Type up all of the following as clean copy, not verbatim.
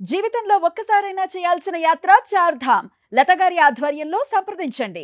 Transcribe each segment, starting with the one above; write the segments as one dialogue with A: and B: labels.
A: జీవితంలో ఒక్కసారైనా చేయాల్సిన యాత్ర చార్ధామ్. లతగారి ఆధ్వర్యంలో సంప్రదించండి.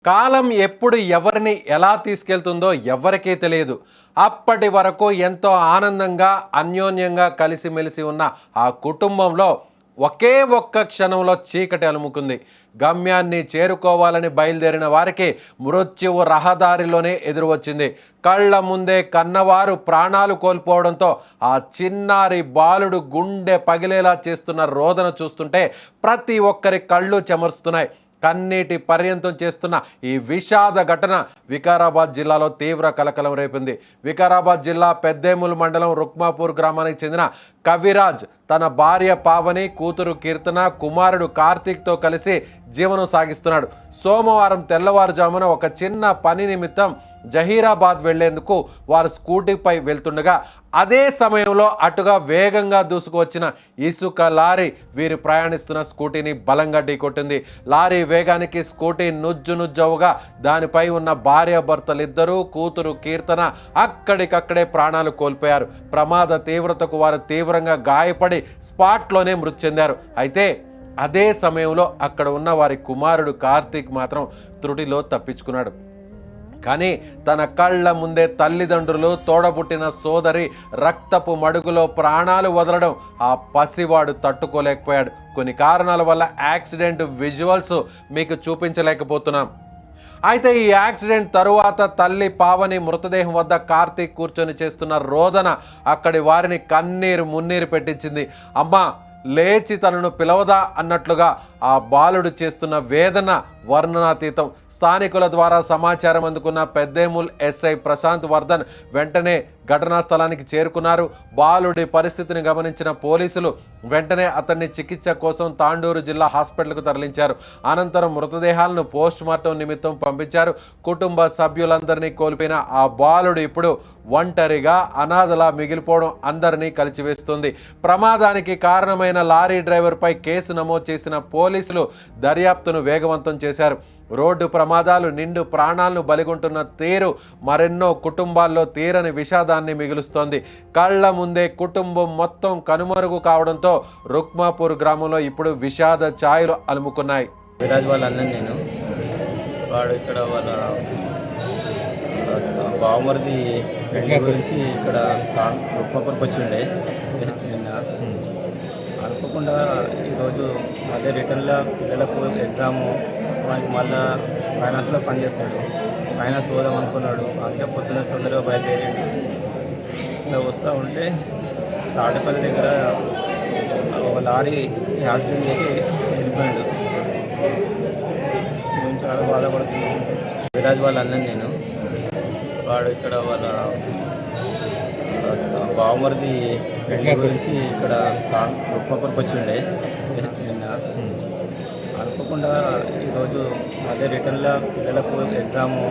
B: కాలం ఎప్పుడు ఎవరిని ఎలా తీసుకెళ్తుందో ఎవరికీ తెలియదు. అప్పటి వరకు ఎంతో ఆనందంగా అన్యోన్యంగా కలిసిమెలిసి ఉన్న ఆ కుటుంబంలో ఒకే ఒక్క క్షణంలో చీకటి అలుముకుంది. గమ్యాన్ని చేరుకోవాలని బయలుదేరిన వారికి మృత్యువు రహదారిలోనే ఎదురు వచ్చింది. కళ్ళ ముందే కన్నవారు ప్రాణాలు కోల్పోవడంతో ఆ చిన్నారి బాలుడు గుండె పగిలేలా చేస్తున్న రోదన చూస్తుంటే ప్రతి ఒక్కరి కళ్ళు చెమరుస్తున్నాయి. కన్నీటి పర్యంతం చేస్తున్న ఈ విషాద ఘటన వికారాబాద్ జిల్లాలో తీవ్ర కలకలం రేపింది. వికారాబాద్ జిల్లా పెద్దేముల్ మండలం రుక్మాపూర్ గ్రామానికి చెందిన కవిరాజ్ తన భార్య పావని, కూతురు కీర్తన, కుమారుడు కార్తీక్తో కలిసి జీవనం సాగిస్తున్నాడు. సోమవారం తెల్లవారుజామున ఒక చిన్న పని నిమిత్తం జహీరాబాద్ వెళ్లేందుకు వారు స్కూటీపై వెళ్తుండగా అదే సమయంలో అటుగా వేగంగా దూసుకువచ్చిన ఇసుక లారీ వీరు ప్రయాణిస్తున్న స్కూటీని బలంగా ఢీకొట్టింది. లారీ వేగానికి స్కూటీ నుజ్జునుజ్జవుగా దానిపై ఉన్న భార్యాభర్తలిద్దరూ, కూతురు కీర్తన అక్కడికక్కడే ప్రాణాలు కోల్పోయారు. ప్రమాద తీవ్రతకు వారు తీవ్రంగా గాయపడి స్పాట్లోనే మృతి చెందారు. అయితే అదే సమయంలో అక్కడ ఉన్న వారి కుమారుడు కార్తీక్ మాత్రం త్రుటిలో తప్పించుకున్నాడు. కానీ తన కళ్ళ ముందే తల్లిదండ్రులు, తోడబుట్టిన సోదరి రక్తపు మడుగులో ప్రాణాలు వదలడం ఆ పసివాడు తట్టుకోలేకపోయాడు. కొన్ని కారణాల వల్ల యాక్సిడెంట్ విజువల్స్ మీకు చూపించలేకపోతున్నాం. అయితే ఈ యాక్సిడెంట్ తరువాత తల్లి పావని మృతదేహం వద్ద కార్తీక్ కూర్చొని చేస్తున్న రోదన అక్కడి వారిని కన్నీరు మున్నీరు పెట్టించింది. అమ్మా లేచి తనను పిలవదా అన్నట్లుగా ఆ బాలుడు చేస్తున్న వేదన వర్ణనాతీతం. స్థానికుల ద్వారా సమాచారం అందుకున్న పెద్దేముల్ ఎస్ఐ ప్రశాంత్ వర్ధన్ వెంటనే ఘటనా స్థలానికి చేరుకున్నారు. బాలుడి పరిస్థితిని గమనించిన పోలీసులు వెంటనే అతన్ని చికిత్స కోసం తాండూరు జిల్లా హాస్పిటల్కు తరలించారు. అనంతరం మృతదేహాలను పోస్ట్ మార్టం నిమిత్తం పంపించారు. కుటుంబ సభ్యులందరినీ కోల్పోయిన ఆ బాలుడు ఇప్పుడు ఒంటరిగా అనాథలా మిగిలిపోవడం అందరినీ కలిచివేస్తుంది. ప్రమాదానికి కారణమైన లారీ డ్రైవర్పై కేసు నమోదు చేసిన పోలీసులు దర్యాప్తును వేగవంతం చేశారు. రోడ్డు ప్రమాదాలు నిండు ప్రాణాలను బలిగొంటున్న తీరు మరెన్నో కుటుంబాల్లో తీరని విషాదాన్ని మిగులుస్తోంది. కళ్ళ ముందే కుటుంబం మొత్తం కనుమరుగు కావడంతో రుక్మాపూర్ గ్రామంలో ఇప్పుడు విషాద ఛాయలు అలుముకున్నాయి.
C: విరాజ్ వాళ్ళ అన్నని నేను వాడు ఇక్కడ వాళ్ళ బావమరిది పెళ్లి గురించి ఇక్కడ రుక్మాపూర్కి వచ్చిండే నిన్న. అనుకోకుండా ఈరోజు అదే రిటర్న్లో పిల్లలకు ఎగ్జాము మనకి మళ్ళీ ఫైనాన్స్లో పనిచేస్తాడు. ఫైనాన్స్ పోదాం అనుకున్నాడు. అందుకే పొద్దున్న తొందరగా బయలుదేరి ఇలా వస్తూ ఉంటే తాడేపల్లి దగ్గర ఒక లారీ యాక్సిడెంట్ చేసి వెళ్ళిపోయాడు. మేము చాలా బాధపడుతున్నాం. విరాజ్ వాళ్ళ అన్నని నేను వాడు ఇక్కడ వాళ్ళ బావమరిది పెళ్లి గురించి ఇక్కడ రుక్మాపూర్కి వచ్చిండే నిన్న. అనుకోకుండా ఈరోజు అదే రిటర్న్లో పిల్లలకు ఎగ్జాము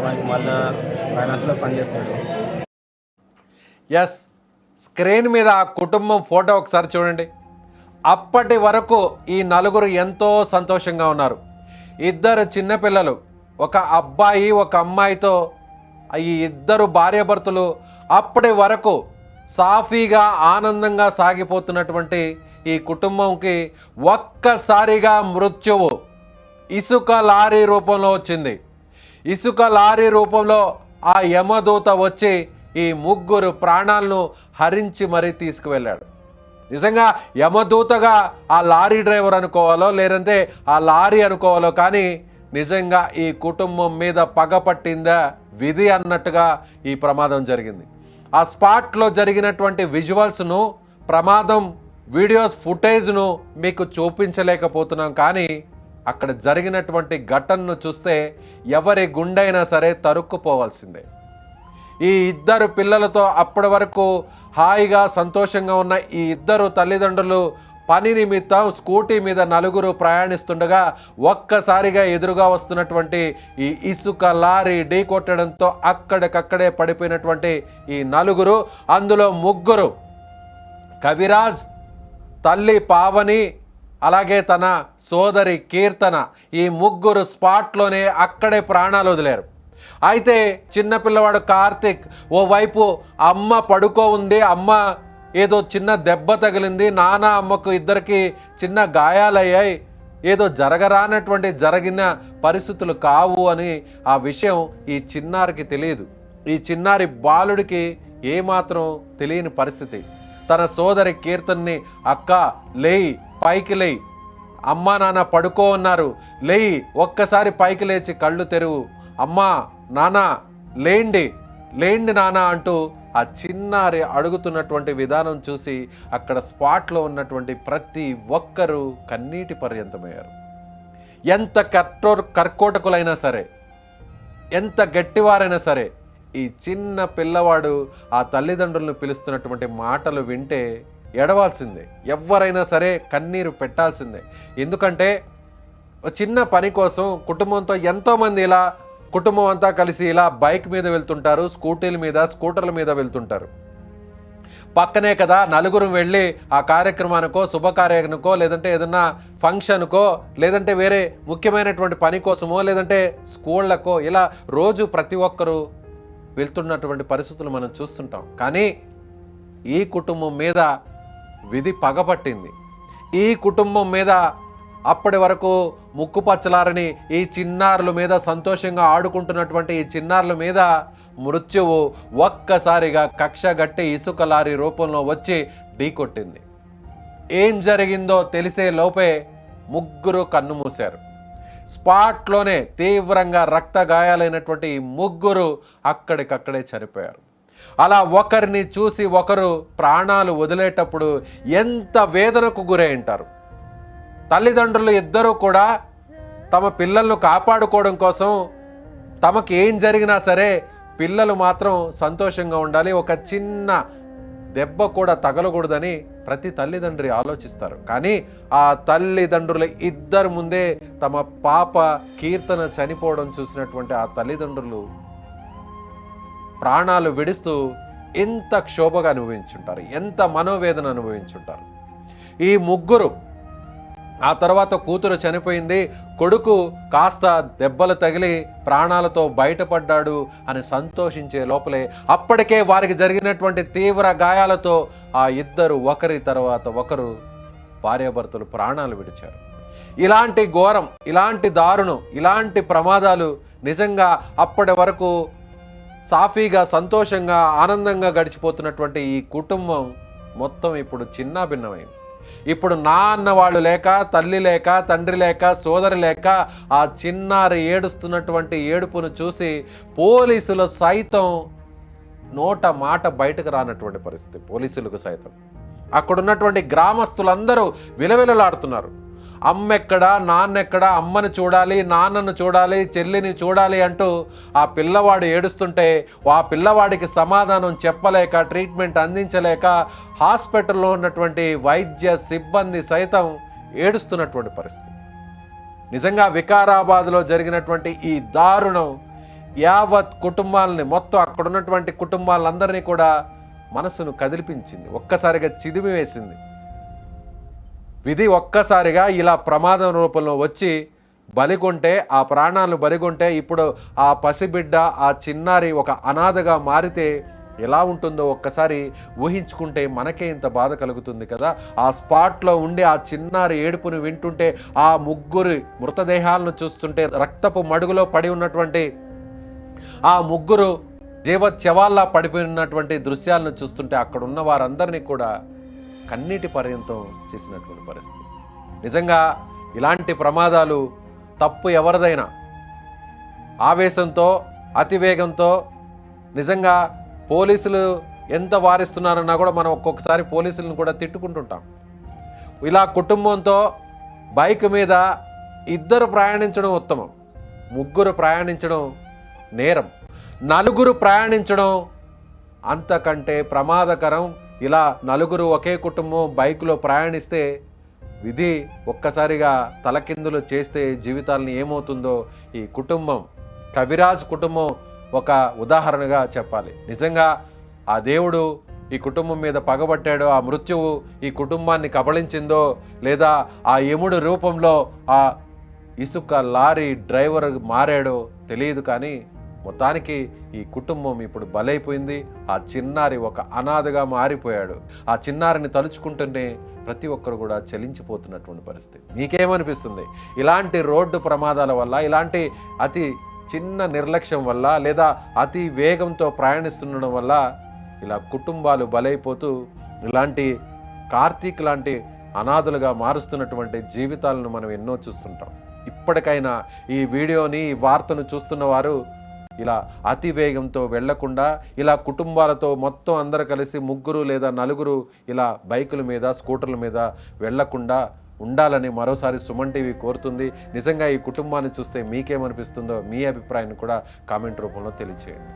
C: మనకి మళ్ళీ ఫైనాన్స్లో పనిచేస్తాడు.
B: ఎస్, స్క్రీన్ మీద ఆ కుటుంబం ఫోటో ఒకసారి చూడండి. అప్పటి వరకు ఈ నలుగురు ఎంతో సంతోషంగా ఉన్నారు. ఇద్దరు చిన్నపిల్లలు, ఒక అబ్బాయి ఒక అమ్మాయితో ఈ ఇద్దరు భార్యాభర్తలు అప్పటి వరకు సాఫీగా ఆనందంగా సాగిపోతున్నటువంటి ఈ కుటుంబంకి ఒక్కసారిగా మృత్యువు ఇసుక లారీ రూపంలో వచ్చింది. ఇసుక లారీ రూపంలో ఆ యమదూత వచ్చి ఈ ముగ్గురు ప్రాణాలను హరించి మరీ తీసుకువెళ్ళాడు. నిజంగా యమదూతగా ఆ లారీ డ్రైవర్ అనుకోవాలో లేదంటే ఆ లారీ అనుకోవాలో, కానీ నిజంగా ఈ కుటుంబం మీద పగపట్టిందా విధి అన్నట్టుగా ఈ ప్రమాదం జరిగింది. ఆ స్పాట్లో జరిగినటువంటి విజువల్స్ను, ప్రమాదం వీడియోస్ ఫుటేజ్ను మీకు చూపించలేకపోతున్నాం, కానీ అక్కడ జరిగినటువంటి ఘటనను చూస్తే ఎవరి గుండైనా సరే తరుక్కుపోవాల్సిందే. ఈ ఇద్దరు పిల్లలతో అప్పటి వరకు హాయిగా సంతోషంగా ఉన్న ఈ ఇద్దరు తల్లిదండ్రులు పని నిమిత్తం స్కూటీ మీద నలుగురు ప్రయాణిస్తుండగా ఒక్కసారిగా ఎదురుగా వస్తున్నటువంటి ఈ ఇసుక లారీ ఢీకొట్టడంతో అక్కడికక్కడే పడిపోయినటువంటి ఈ నలుగురు, అందులో ముగ్గురు కవిరాజ్, తల్లి పావని, అలాగే తన సోదరి కీర్తన, ఈ ముగ్గురు స్పాట్లోనే అక్కడే ప్రాణాలు వదిలారు. అయితే చిన్న పిల్లవాడు కార్తీక్ ఓవైపు అమ్మ పడుకో ఉంది, అమ్మ ఏదో చిన్న దెబ్బ తగిలింది, నాన్న అమ్మకు ఇద్దరికి చిన్న గాయాలయ్యాయి, ఏదో జరగరానటువంటి జరిగిన పరిస్థితులు కావు అని ఆ విషయం ఈ చిన్నారికి తెలియదు. ఈ చిన్నారి బాలుడికి ఏమాత్రం తెలియని పరిస్థితి. తన సోదరి కీర్తన్ని, అక్క లేయి, పైకి లేయి, అమ్మా నాన్న పడుకో ఉన్నారు, లేయి, ఒక్కసారి పైకి లేచి కళ్ళు తెరువు, అమ్మా నాన్న లేండి లేండి నాన్న అంటూ ఆ చిన్నారి అడుగుతున్నటువంటి విధానం చూసి అక్కడ స్పాట్లో ఉన్నటువంటి ప్రతి ఒక్కరూ కన్నీటి పర్యంతమయ్యారు. ఎంత కర్కోటకులైనా సరే, ఎంత గట్టివారైనా సరే, ఈ చిన్న పిల్లవాడు ఆ తల్లిదండ్రులను పిలుస్తున్నటువంటి మాటలు వింటే ఎడవాల్సిందే. ఎవరైనా సరే కన్నీరు పెట్టాల్సిందే. ఎందుకంటే చిన్న పని కోసం కుటుంబంతో ఎంతోమంది ఇలా కుటుంబం అంతా కలిసి ఇలా బైక్ మీద వెళ్తుంటారు, స్కూటర్ల మీద వెళ్తుంటారు. పక్కనే కదా నలుగురు వెళ్ళి ఆ కార్యక్రమానికో, శుభకార్యానికో, లేదంటే ఏదన్నా ఫంక్షన్కో, లేదంటే వేరే ముఖ్యమైనటువంటి పని కోసమో, లేదంటే స్కూళ్ళకో ఇలా రోజు ప్రతి ఒక్కరూ వెళ్తున్నటువంటి పరిస్థితులు మనం చూస్తుంటాం. కానీ ఈ కుటుంబం మీద విధి పగపట్టింది. ఈ కుటుంబం మీద అప్పటి వరకు ముక్కుపచ్చలారని ఈ చిన్నారుల మీద సంతోషంగా ఆడుకుంటున్నటువంటి ఈ చిన్నారుల మీద మృత్యువు ఒక్కసారిగా కక్షగట్టి ఇసుక లారీ రూపంలో వచ్చి ఢీకొట్టింది. ఏం జరిగిందో తెలిసే లోపే ముగ్గురు కన్నుమూశారు. స్పాట్లోనే తీవ్రంగా రక్త గాయాలైనటువంటి ఈ ముగ్గురు అక్కడికక్కడే చనిపోయారు. అలా ఒకరిని చూసి ఒకరు ప్రాణాలు వదిలేటప్పుడు ఎంత వేదనకు గురై ఉంటారు. తల్లిదండ్రులు ఇద్దరూ కూడా తమ పిల్లలను కాపాడుకోవడం కోసం తమకు ఏం జరిగినా సరే పిల్లలు మాత్రం సంతోషంగా ఉండాలి, ఒక చిన్న దెబ్బ కూడా తగలకూడదని ప్రతి తల్లిదండ్రి ఆలోచిస్తారు. కానీ ఆ తల్లిదండ్రుల ఇద్దరు ముందే తమ పాప కీర్తన చనిపోవడం చూసినటువంటి ఆ తల్లిదండ్రులు ప్రాణాలు విడుస్తూ ఎంత క్షోభగా అనుభవించుంటారు, ఎంత మనోవేదన అనుభవించుంటారు. ఈ ముగ్గురు ఆ తర్వాత కూతురు చనిపోయింది, కొడుకు కాస్త దెబ్బలు తగిలి ప్రాణాలతో బయటపడ్డాడు అని సంతోషించే లోపలే అప్పటికే వారికి జరిగినటువంటి తీవ్ర గాయాలతో ఆ ఇద్దరు ఒకరి తర్వాత ఒకరు భార్యాభర్తలు ప్రాణాలు విడిచారు. ఇలాంటి ఘోరం, ఇలాంటి దారుణం, ఇలాంటి ప్రమాదాలు నిజంగా అప్పటి వరకు సాఫీగా సంతోషంగా ఆనందంగా గడిచిపోతున్నటువంటి ఈ కుటుంబం మొత్తం ఇప్పుడు చిన్నాభిన్నమైంది. ఇప్పుడు నా అన్న వాళ్ళు లేక, తల్లి లేక, తండ్రి లేక, సోదరి లేక ఆ చిన్నారి ఏడుస్తున్నటువంటి ఏడుపును చూసి పోలీసులు సైతం నోట మాట బయటకు రానటువంటి పరిస్థితి. పోలీసులకు సైతం అక్కడున్నటువంటి గ్రామస్తులందరూ విలవిలలాడుతున్నారు. అమ్మెక్కడా, నాన్నెక్కడా, అమ్మను చూడాలి, నాన్నను చూడాలి, చెల్లిని చూడాలి అంటూ ఆ పిల్లవాడు ఏడుస్తుంటే ఆ పిల్లవాడికి సమాధానం చెప్పలేక, ట్రీట్మెంట్ అందించలేక హాస్పిటల్లో ఉన్నటువంటి వైద్య సిబ్బంది సైతం ఏడుస్తున్నటువంటి పరిస్థితి. నిజంగా వికారాబాద్లో జరిగినటువంటి ఈ దారుణం యావత్ కుటుంబాలని, మొత్తం అక్కడున్నటువంటి కుటుంబాలందరినీ కూడా మనసును కదిలిపించింది, ఒక్కసారిగా చిదిమి వేసింది. విధి ఒక్కసారిగా ఇలా ప్రమాదం రూపంలో వచ్చి బలిగొంటే, ఆ ప్రాణాలు బలిగొంటే, ఇప్పుడు ఆ పసిబిడ్డ, ఆ చిన్నారి ఒక అనాథగా మారితే ఎలా ఉంటుందో ఒక్కసారి ఊహించుకుంటే మనకే ఇంత బాధ కలుగుతుంది కదా. ఆ స్పాట్లో ఉండి ఆ చిన్నారి ఏడుపును వింటుంటే, ఆ ముగ్గురు మృతదేహాలను చూస్తుంటే, రక్తపు మడుగులో పడి ఉన్నటువంటి ఆ ముగ్గురు జీవత్యవాల్లా పడిపోయినటువంటి దృశ్యాలను చూస్తుంటే అక్కడ ఉన్న వారందరినీ కూడా కన్నీటి పర్యంతం చేసినటువంటి పరిస్థితి. నిజంగా ఇలాంటి ప్రమాదాలు తప్పు ఎవరిదైనా ఆవేశంతో, అతివేగంతో, నిజంగా పోలీసులు ఎంత వారిస్తున్నారన్నా కూడా మనం ఒక్కొక్కసారి పోలీసులను కూడా తిట్టుకుంటుంటాం. ఇలా కుటుంబంతో బైక్ మీద ఇద్దరు ప్రయాణించడం ఉత్తమం, ముగ్గురు ప్రయాణించడం నేరం, నలుగురు ప్రయాణించడం అంతకంటే ప్రమాదకరం. ఇలా నలుగురు ఒకే కుటుంబం బైకులో ప్రయాణిస్తే విధి ఒక్కసారిగా తలకిందులు చేస్తే జీవితాలని ఏమవుతుందో ఈ కుటుంబం, కవిరాజ్ కుటుంబం ఒక ఉదాహరణగా చెప్పాలి. నిజంగా ఆ దేవుడు ఈ కుటుంబం మీద పగబట్టాడో, ఆ మృత్యువు ఈ కుటుంబాన్ని కబళించిందో, లేదా ఆ యముడు రూపంలో ఆ ఇసుక లారీ డ్రైవర్ మారాడో తెలియదు. కానీ మొత్తానికి ఈ కుటుంబం ఇప్పుడు బలైపోయింది. ఆ చిన్నారి ఒక అనాథగా మారిపోయాడు. ఆ చిన్నారిని తలుచుకుంటూనే ప్రతి ఒక్కరు కూడా చలించిపోతున్నటువంటి పరిస్థితి. మీకేమనిపిస్తుంది? ఇలాంటి రోడ్డు ప్రమాదాల వల్ల, ఇలాంటి అతి చిన్న నిర్లక్ష్యం వల్ల, లేదా అతి వేగంతో ప్రయాణిస్తుండడం వల్ల ఇలా కుటుంబాలు బలైపోతూ ఇలాంటి కార్తీక్ లాంటి అనాథలుగా మారుస్తున్నటువంటి జీవితాలను మనం ఎన్నో చూస్తుంటాం. ఇప్పటికైనా ఈ వీడియోని, ఈ వార్తను చూస్తున్న వారు ఇలా అతి వేగంతో వెళ్లకుండా, ఇలా కుటుంబాలతో మొత్తం అందరూ కలిసి 3 లేదా 4 ఇలా బైకుల మీద, స్కూటర్ల మీద వెళ్లకుండా ఉండాలని మరోసారి సుమన్ టీవీ కోరుతుంది. నిజంగా ఈ కుటుంబాన్ని చూస్తే మీకేమనిపిస్తుందో మీ అభిప్రాయాన్ని కూడా కామెంట్ రూపంలో తెలియజేయండి.